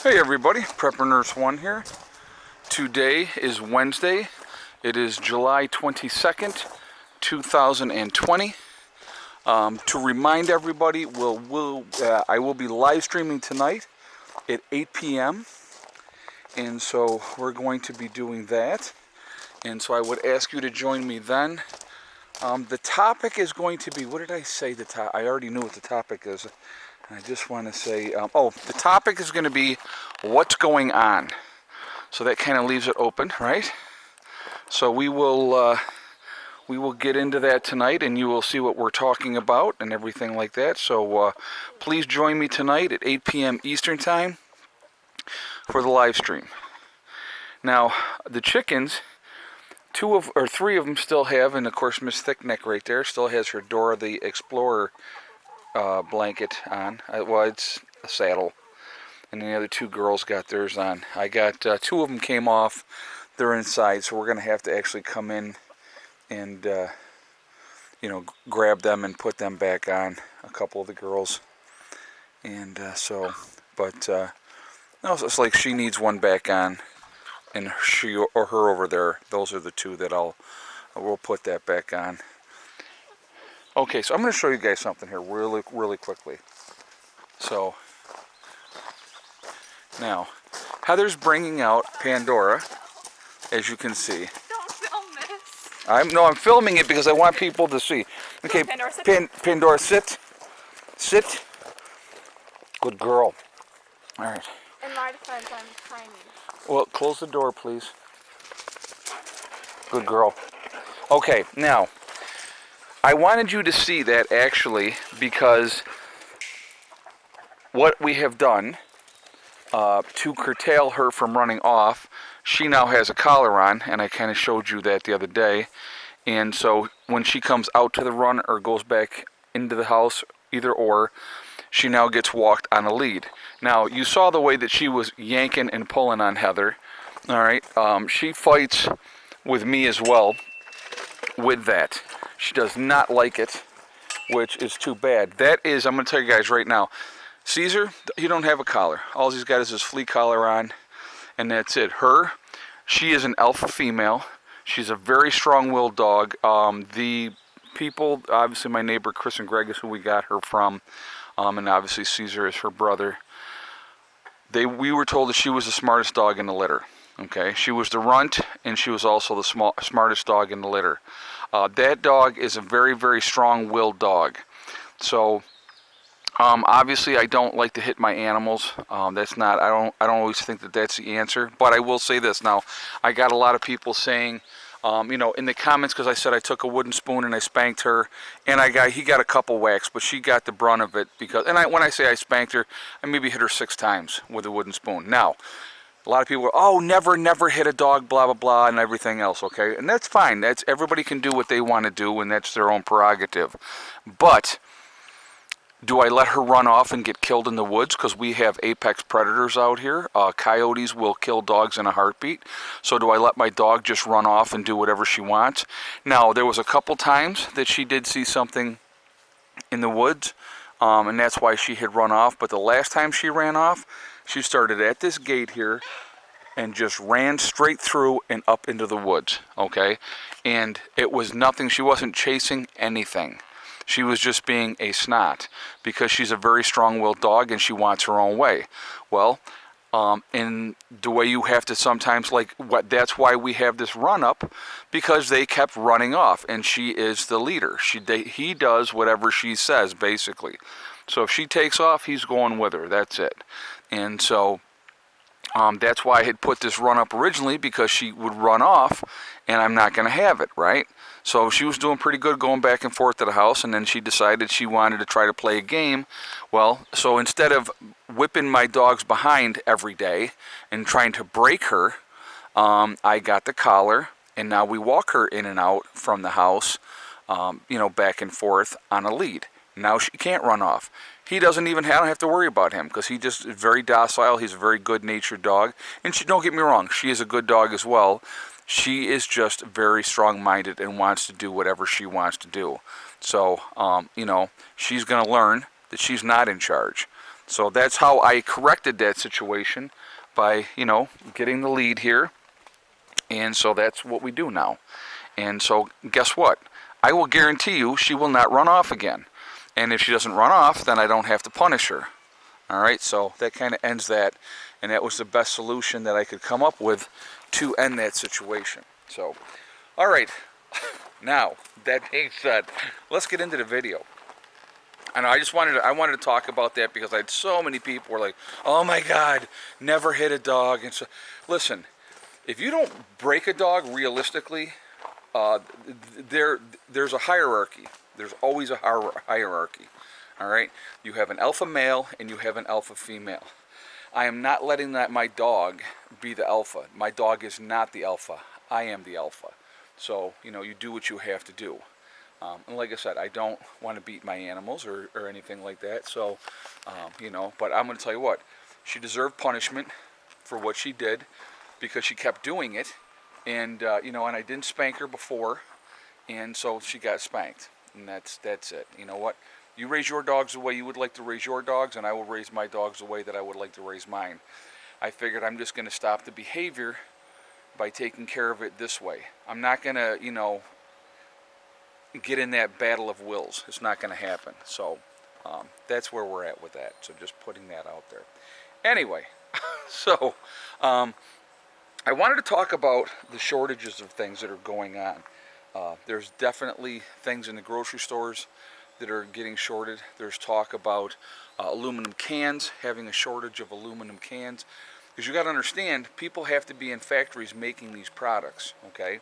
Hey everybody, Prepper Nurse 1 here. Today is Wednesday. It is July 22nd, 2020. To remind everybody, I will be live streaming tonight at 8 p.m. And so we're going to be doing that. And so I would ask you to join me then. The topic is going to be, what did I say the top? I already knew what the topic is. I just want to say, the topic is going to be what's going on. So that kind of leaves it open, right? So we will get into that tonight, and you will see what we're talking about and everything like that. So please join me tonight at 8 p.m. Eastern Time for the live stream. Now, the chickens, three of them still have, and of course Miss Thickneck right there still has her Dora the Explorer blanket on. Well, it's a saddle. And the other two girls got theirs on. I got two of them came off. They're inside, so we're going to have to actually come in and, grab them and put them back on, a couple of the girls. And no, it's like she needs one back on, and she or her over there. Those are the two that we'll put that back on. Okay, so I'm going to show you guys something here really, really quickly. So, now, Heather's bringing out Pandora, as you can see. Don't film this. I'm filming it because I want people to see. Okay, Pandora, sit. Pandora, sit. Sit. Good girl. All right. In my defense, I'm tiny. Well, close the door, please. Good girl. Okay, now, I wanted you to see that actually because what we have done to curtail her from running off, she now has a collar on, and I kind of showed you that the other day. And so when she comes out to the run or goes back into the house, either or, she now gets walked on a lead. Now, you saw the way that she was yanking and pulling on Heather. All right, she fights with me as well with that. She does not like it, which is too bad. That is, I'm going to tell you guys right now, Caesar, he don't have a collar. All he's got is his flea collar on, and that's it. She is an alpha female. She's a very strong-willed dog. The people, obviously my neighbor Chris and Greg is who we got her from, and obviously Caesar is her brother. We were told that she was the smartest dog in the litter. Okay, she was the runt, and she was also the smartest dog in the litter. That dog is a very, very strong-willed dog. So, obviously, I don't like to hit my animals. I don't always think that that's the answer. But I will say this. Now, I got a lot of people saying, in the comments, because I said I took a wooden spoon and I spanked her, and he got a couple whacks, but she got the brunt of it when I say I spanked her, I maybe hit her 6 times with a wooden spoon. Now, a lot of people are, never hit a dog, blah, blah, blah, and everything else, okay? And that's fine. Everybody can do what they want to do, and that's their own prerogative. But do I let her run off and get killed in the woods? Because we have apex predators out here. Coyotes will kill dogs in a heartbeat. So do I let my dog just run off and do whatever she wants? Now, there was a couple times that she did see something in the woods, and that's why she had run off. But the last time she ran off, she started at this gate here and just ran straight through and up into the woods, okay? And it was nothing. She wasn't chasing anything. She was just being a snot because she's a very strong-willed dog and she wants her own way. Well, in the way you have to sometimes, that's why we have this run-up, because they kept running off, and she is the leader. He does whatever she says, basically. So if she takes off, he's going with her. That's it. And so that's why I had put this run-up originally, because she would run off, and I'm not going to have it, right? So she was doing pretty good going back and forth to the house, and then she decided she wanted to try to play a game. Well, so instead of whipping my dogs behind every day and trying to break her, I got the collar, and now we walk her in and out from the house, back and forth on a lead. Now she can't run off. I don't have to worry about him because he just is very docile. He's a very good-natured dog. And don't get me wrong, she is a good dog as well. She is just very strong-minded and wants to do whatever she wants to do. So, she's going to learn that she's not in charge. So that's how I corrected that situation by, getting the lead here. And so that's what we do now. And so guess what? I will guarantee you she will not run off again. And if she doesn't run off, then I don't have to punish her. All right, so that kind of ends that. And that was the best solution that I could come up with to end that situation. So, all right. Now, that being said, let's get into the video. And I wanted to talk about that because I had so many people were like, "Oh my God, never hit a dog." And so, listen, if you don't break a dog realistically, there's a hierarchy. There's always a hierarchy. All right, you have an alpha male and you have an alpha female. I am not letting my dog be the alpha. My dog is not the alpha. I am the alpha. So you do what you have to do. And like I said, I don't want to beat my animals or anything like that. So, but I'm going to tell you what, she deserved punishment for what she did because she kept doing it. And, and I didn't spank her before. And so she got spanked. And that's it. You know what? You raise your dogs the way you would like to raise your dogs, and I will raise my dogs the way that I would like to raise mine. I figured I'm just going to stop the behavior by taking care of it this way. I'm not going to, get in that battle of wills. It's not going to happen. So that's where we're at with that. So just putting that out there. Anyway, so I wanted to talk about the shortages of things that are going on. There's definitely things in the grocery stores that are getting shorted. There's talk about aluminum cans, having a shortage of aluminum cans. Because you got to understand, people have to be in factories making these products, okay?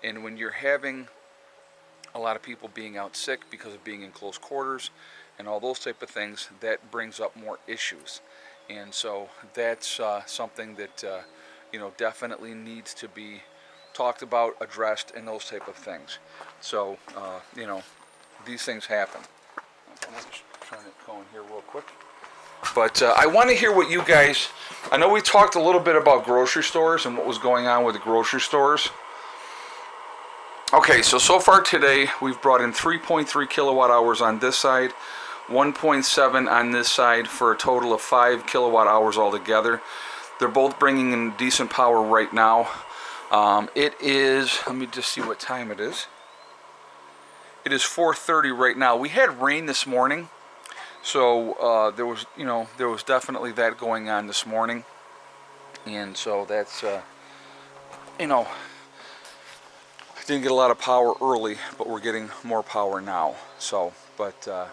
And when you're having a lot of people being out sick because of being in close quarters and all those type of things, that brings up more issues. And so that's something that definitely needs to be talked about, addressed, and those type of things. So these things happen. I'm going to turn it going here real quick. But I want to hear what you guys, I know we talked a little bit about grocery stores and what was going on with the grocery stores. Okay, so far today we've brought in 3.3 kilowatt hours on this side, 1.7 on this side, for a total of 5 kilowatt hours altogether. They're both bringing in decent power right now. It is, let me just see what time it is. It is 4:30 right now. We had rain this morning, so there was definitely that going on this morning, and so that's didn't get a lot of power early, but we're getting more power now. So, but the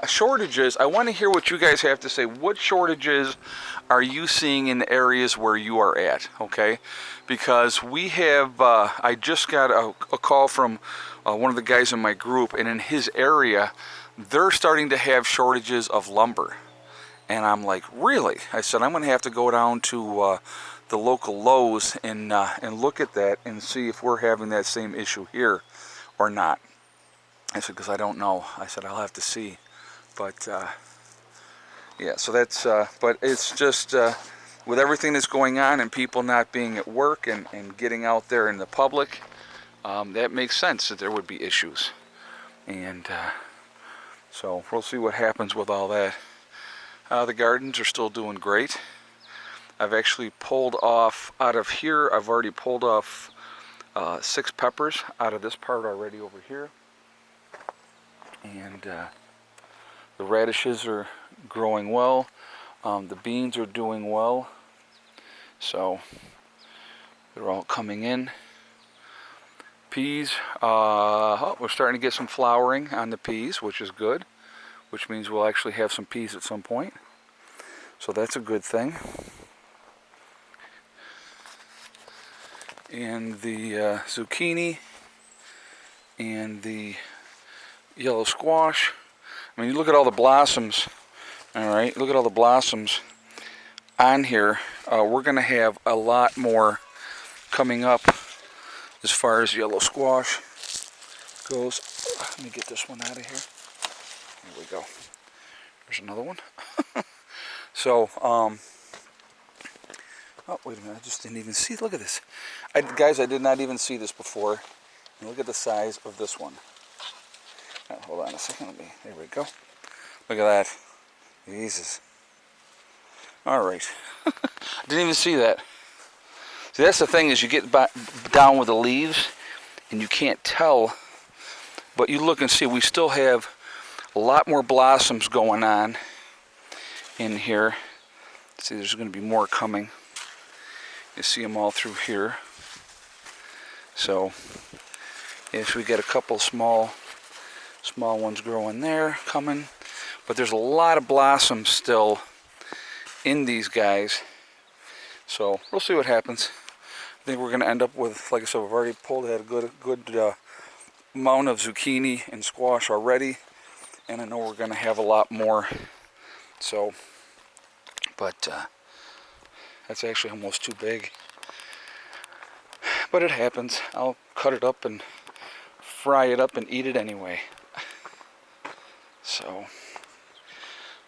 shortages, I want to hear what you guys have to say. What shortages are you seeing in the areas where you are at? Okay, because we have I just got a call from one of the guys in my group, and in his area they're starting to have shortages of lumber. And I'm like, really? I said, I'm going to have to go down to the local Lowe's and look at that and see if we're having that same issue here or not. I said, because I don't know. I said, I'll have to see. But, yeah, so that's, but it's just, with everything that's going on and people not being at work and getting out there in the public, that makes sense that there would be issues. And so we'll see what happens with all that. The gardens are still doing great. I've actually pulled off out of here. I've already pulled off 6 peppers out of this part already over here. And the radishes are growing well. The beans are doing well. So they're all coming in. Peas, we're starting to get some flowering on the peas, which is good. Which means we'll actually have some peas at some point. So that's a good thing. And the zucchini and the yellow squash. I mean, you look at all the blossoms. All right, look at all the blossoms on here. We're going to have a lot more coming up as far as yellow squash goes. Let me get this one out of here. There we go. There's another one. So, oh, wait a minute. I just didn't even see. Look at this. Guys, I did not even see this before. And look at the size of this one. Oh, hold on a second. There we go. Look at that. Jesus. All right. Didn't even see that. See, that's the thing is you get down with the leaves and you can't tell. But you look and see we still have a lot more blossoms going on in here. See, there's going to be more coming. You see them all through here. So, yes, we got a couple small ones growing there, coming. But there's a lot of blossoms still in these guys. So, we'll see what happens. I think we're going to end up with, like I said, we've already pulled out a good amount of zucchini and squash already. And I know we're going to have a lot more. So, but that's actually almost too big. But it happens. I'll cut it up and fry it up and eat it anyway. So,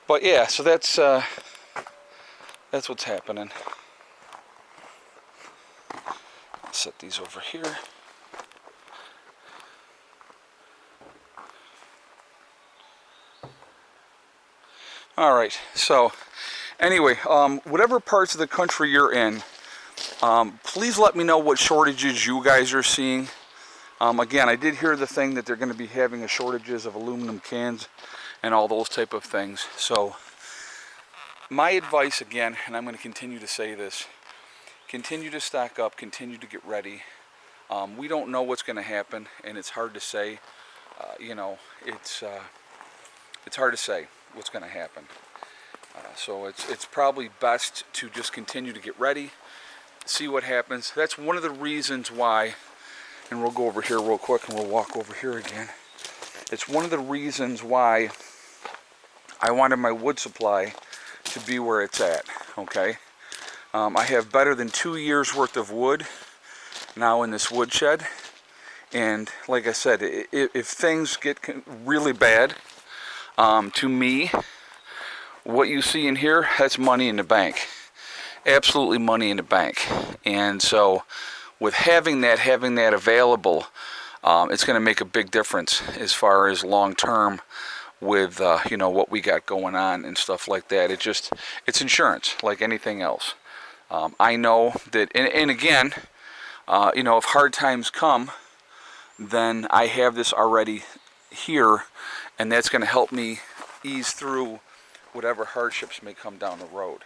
but yeah, so that's what's happening. I'll set these over here. All right, so anyway, whatever parts of the country you're in, please let me know what shortages you guys are seeing. Again, I did hear the thing that they're going to be having a shortages of aluminum cans and all those type of things. So my advice again, and I'm going to continue to say this, continue to stock up, continue to get ready. We don't know what's going to happen, and it's hard to say. You know, it's hard to say what's going to happen. So it's probably best to just continue to get ready, see what happens. That's one of the reasons why, and we'll go over here real quick and we'll walk over here again. It's one of the reasons why I wanted my wood supply to be where it's at, okay? I have better than 2 years worth of wood now in this woodshed. And like I said, if things get really bad, to me, what you see in here, that's money in the bank. Absolutely money in the bank. And so with having that available, it's going to make a big difference as far as long term with you know, what we got going on and stuff like that. It's insurance like anything else. I know that, and again, you know, if hard times come, then I have this already here, and that's going to help me ease through whatever hardships may come down the road.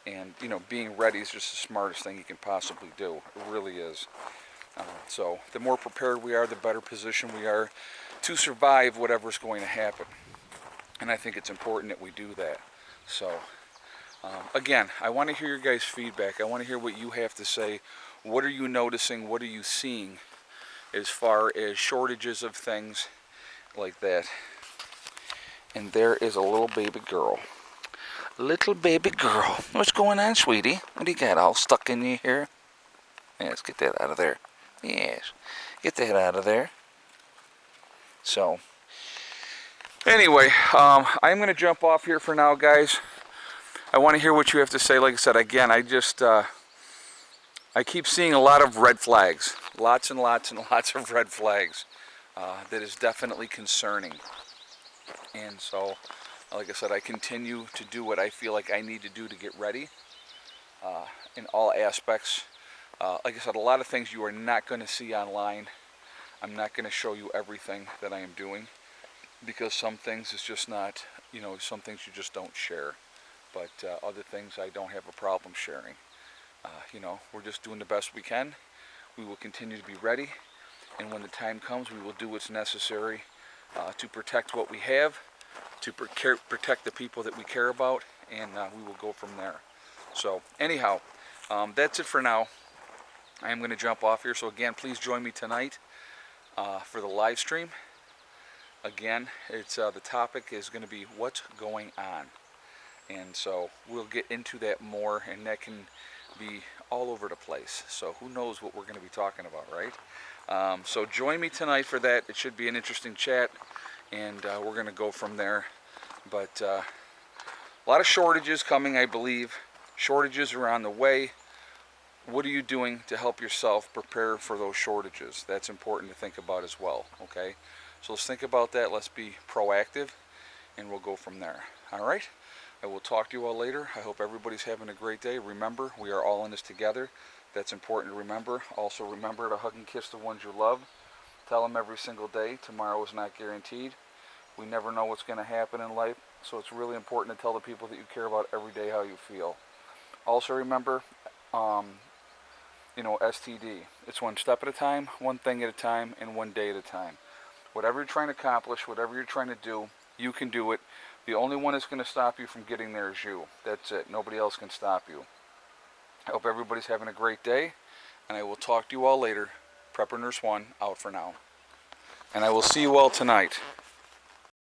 And, you know, being ready is just the smartest thing you can possibly do. It really is. So the more prepared we are, the better position we are to survive whatever's going to happen. And I think it's important that we do that. So, again, I want to hear your guys' feedback. I want to hear what you have to say. What are you noticing? What are you seeing as far as shortages of things like that? And there is a little baby girl. Little baby girl. What's going on, sweetie? What do you got all stuck in your hair? Yes, get that out of there. Yes, get that out of there. So, anyway, I'm going to jump off here for now, guys. I want to hear what you have to say. Like I said, again, I keep seeing a lot of red flags. Lots and lots and lots of red flags. That is definitely concerning. And so, like I said, I continue to do what I feel like I need to do to get ready in all aspects. Like I said, a lot of things you are not going to see online. I'm not going to show you everything that I am doing, because some things is just not, you know, some things you just don't share. But other things I don't have a problem sharing. You know, we're just doing the best we can. We will continue to be ready. And when the time comes, we will do what's necessary to protect what we have, to protect the people that we care about, and we will go from there. So anyhow, that's it for now. I am going to jump off here. So again, please join me tonight for the live stream. Again, it's the topic is going to be what's going on. And so we'll get into that more, and that can be all over the place. So who knows what we're going to be talking about, right? So join me tonight for that. It should be an interesting chat, and we're going to go from there. But a lot of shortages coming, I believe. Shortages are on the way. What are you doing to help yourself prepare for those shortages? That's important to think about as well, okay? So let's think about that. Let's be proactive, and we'll go from there. All right? I will talk to you all later. I hope everybody's having a great day. Remember, we are all in this together. That's important to remember. Also remember to hug and kiss the ones you love. Tell them every single day, tomorrow is not guaranteed. We never know what's going to happen in life, so it's really important to tell the people that you care about every day how you feel. Also remember, STD. It's one step at a time, one thing at a time, and one day at a time. Whatever you're trying to accomplish, whatever you're trying to do, you can do it. The only one that's going to stop you from getting there is you. That's it. Nobody else can stop you. I hope everybody's having a great day, and I will talk to you all later. Prepper Nurse 1 out for now. And I will see you all tonight.